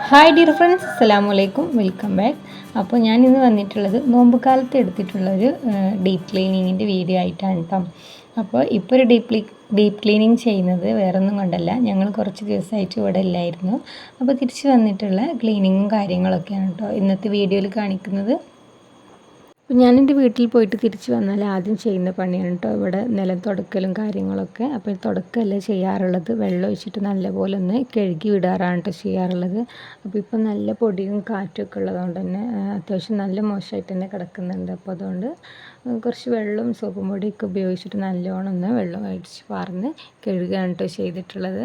Hi dear friends, അസ്സലാമു അലൈക്കും, welcome back. അപ്പോൾ ഞാൻ ഇന്ന് വന്നിട്ടുള്ളത് നോമ്പ് കാലത്ത് എടുത്തിട്ടുള്ളൊരു ഡീപ്പ് ക്ലീനിങ്ങിൻ്റെ വീഡിയോ ആയിട്ടാണ് കേട്ടോ. അപ്പോൾ ഇപ്പോൾ ഒരു ഡീപ്പ് ക്ലീനിങ് ചെയ്യുന്നത് വേറൊന്നും കൊണ്ടല്ല, ഞങ്ങൾ കുറച്ച് ദിവസമായിട്ട് ഇവിടെ ഇല്ലായിരുന്നു. അപ്പോൾ തിരിച്ച് വന്നിട്ടുള്ള ക്ലീനിങ്ങും കാര്യങ്ങളൊക്കെയാണ് കേട്ടോ ഇന്നത്തെ വീഡിയോയിൽ കാണിക്കുന്നത്. അപ്പോൾ ഞാനെൻ്റെ വീട്ടിൽ പോയിട്ട് തിരിച്ച് വന്നാൽ ആദ്യം ചെയ്യുന്ന പണിയാണ് കേട്ടോ ഇവിടെ നിലം തുടക്കലും കാര്യങ്ങളൊക്കെ. അപ്പോൾ തുടക്കമല്ല ചെയ്യാറുള്ളത്, വെള്ളം ഒഴിച്ചിട്ട് നല്ലപോലെ ഒന്ന് കഴുകി വിടാറാണ് കേട്ടോ ചെയ്യാറുള്ളത്. അപ്പോൾ ഇപ്പം നല്ല പൊടിയും കാറ്റൊക്കെ ഉള്ളതുകൊണ്ട് തന്നെ അത്യാവശ്യം നല്ല മോശമായിട്ട് തന്നെ കിടക്കുന്നുണ്ട്. അപ്പോൾ അതുകൊണ്ട് കുറച്ച് വെള്ളവും സോപ്പും പൊടിയൊക്കെ ഉപയോഗിച്ചിട്ട് നല്ലോണം ഒന്ന് വെള്ളം ഒഴിച്ച് പാർന്ന് കഴുകുകയാണ് കേട്ടോ ചെയ്തിട്ടുള്ളത്.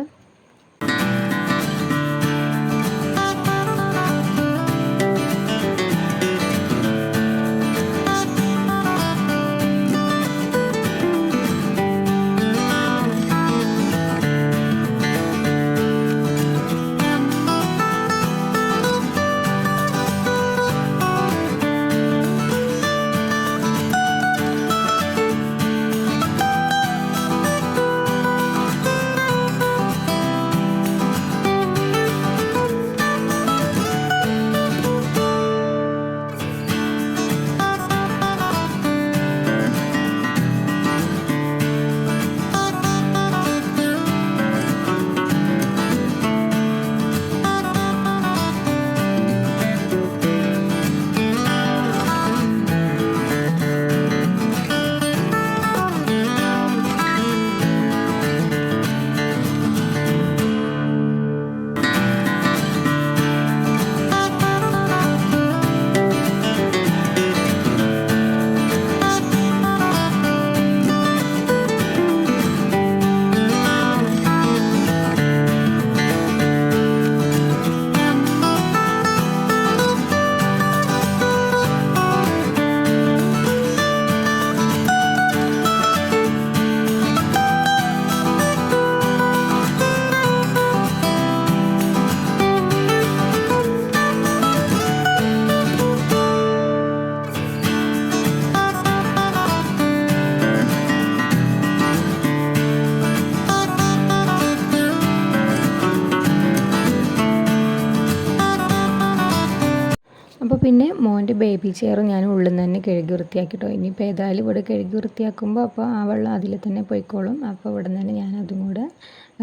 അപ്പോൾ പിന്നെ മോൻ്റെ ബേബി ചെയറും ഞാൻ ഉള്ളിൽ നിന്ന് തന്നെ കഴുകി വൃത്തിയാക്കിട്ടോ. ഇനിയിപ്പോൾ ഏതായാലും ഇവിടെ കഴുകി വൃത്തിയാക്കുമ്പോൾ അപ്പോൾ ആ വെള്ളം അതിൽ തന്നെ പോയിക്കോളും. അപ്പോൾ ഇവിടെ നിന്ന് തന്നെ ഞാൻ അതും കൂടെ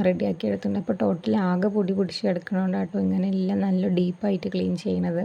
റെഡിയാക്കി എടുത്തിട്ടുണ്ട്. അപ്പോൾ ടോട്ടൽ ആകെ പൊടി പിടിച്ച് കിടക്കണോണ്ടാട്ടോ ഇങ്ങനെ എല്ലാം നല്ല ഡീപ്പായിട്ട് ക്ലീൻ ചെയ്യണത്.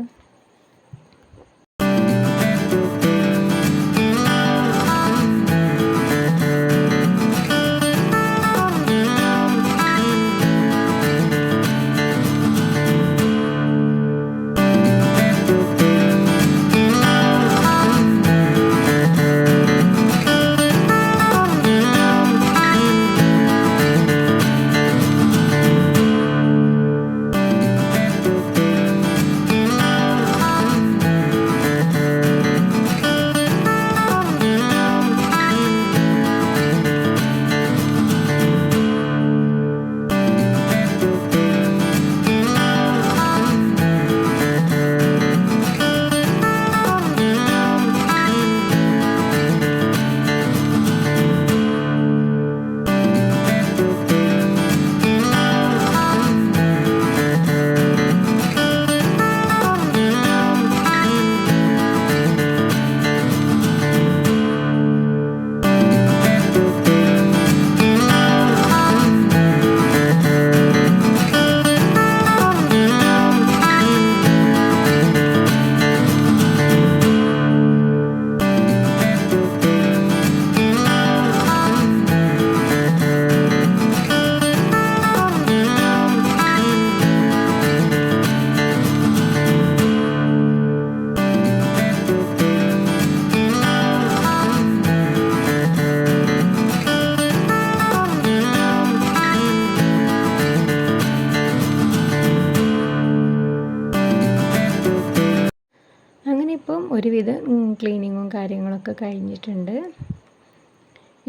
ഇപ്പം ഒരുവിധം ക്ലീനിങ്ങും കാര്യങ്ങളൊക്കെ കഴിഞ്ഞിട്ടുണ്ട്.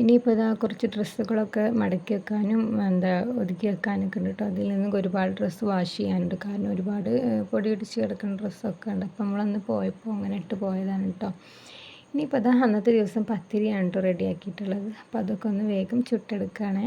ഇനിയിപ്പോൾ ഇതാ കുറച്ച് ഡ്രസ്സുകളൊക്കെ മടക്കി വെക്കാനും ഒതുക്കി വെക്കാനൊക്കെ ഉണ്ട് കേട്ടോ. അതിൽ നിന്ന് ഒരുപാട് ഡ്രസ്സ് വാഷ് ചെയ്യാനുണ്ട്. കാരണം ഒരുപാട് പൊടി പിടിച്ച് കിടക്കുന്ന ഡ്രസ്സൊക്കെ ഉണ്ട്. അപ്പോൾ നമ്മളന്ന് പോയപ്പോൾ അങ്ങനെ ഇട്ട് പോയതാണ് കേട്ടോ. ഇനിയിപ്പോൾ ഇതാ അന്നത്തെ ദിവസം പത്തിരിയാണ് കേട്ടോ റെഡിയാക്കിയിട്ടുള്ളത്. അപ്പോൾ അതൊക്കെ ഒന്ന് വേഗം ചുട്ടെടുക്കുകയാണേ.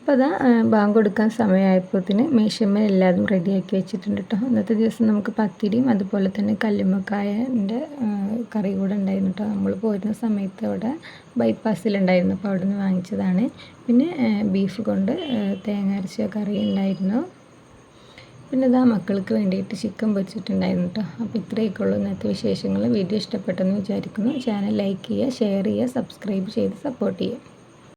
അപ്പോൾ അതാ ബാങ്ക് കൊടുക്കാൻ സമയമായപ്പോഴത്തേന് മേശമ്മ എല്ലാതും റെഡിയാക്കി വെച്ചിട്ടുണ്ട് കേട്ടോ. അന്നത്തെ ദിവസം നമുക്ക് പത്തിരിയും അതുപോലെ തന്നെ കല്ലുമ്മക്കായൻ്റെ കറി കൂടെ ഉണ്ടായിരുന്നു കേട്ടോ. നമ്മൾ പോരുന്ന സമയത്ത് അവിടെ ബൈപ്പാസിലുണ്ടായിരുന്നു, അപ്പോൾ അവിടെ നിന്ന് വാങ്ങിച്ചതാണ്. പിന്നെ ബീഫ് കൊണ്ട് തേങ്ങ അരച്ച കറി ഉണ്ടായിരുന്നു. പിന്നെ ഇതാ മക്കൾക്ക് വേണ്ടിയിട്ട് ചിക്കൻ പൊരിച്ചിട്ടുണ്ടായിരുന്നു കേട്ടോ. അപ്പോൾ ഇത്രയൊക്കെ ഉള്ളൂ ഇന്നത്തെ വിശേഷങ്ങൾ. വീഡിയോ ഇഷ്ടപ്പെട്ടെന്ന് വിചാരിക്കുന്നു. ചാനൽ ലൈക്ക് ചെയ്യുക, ഷെയർ ചെയ്യുക, സബ്സ്ക്രൈബ് ചെയ്ത് സപ്പോർട്ട് ചെയ്യുക.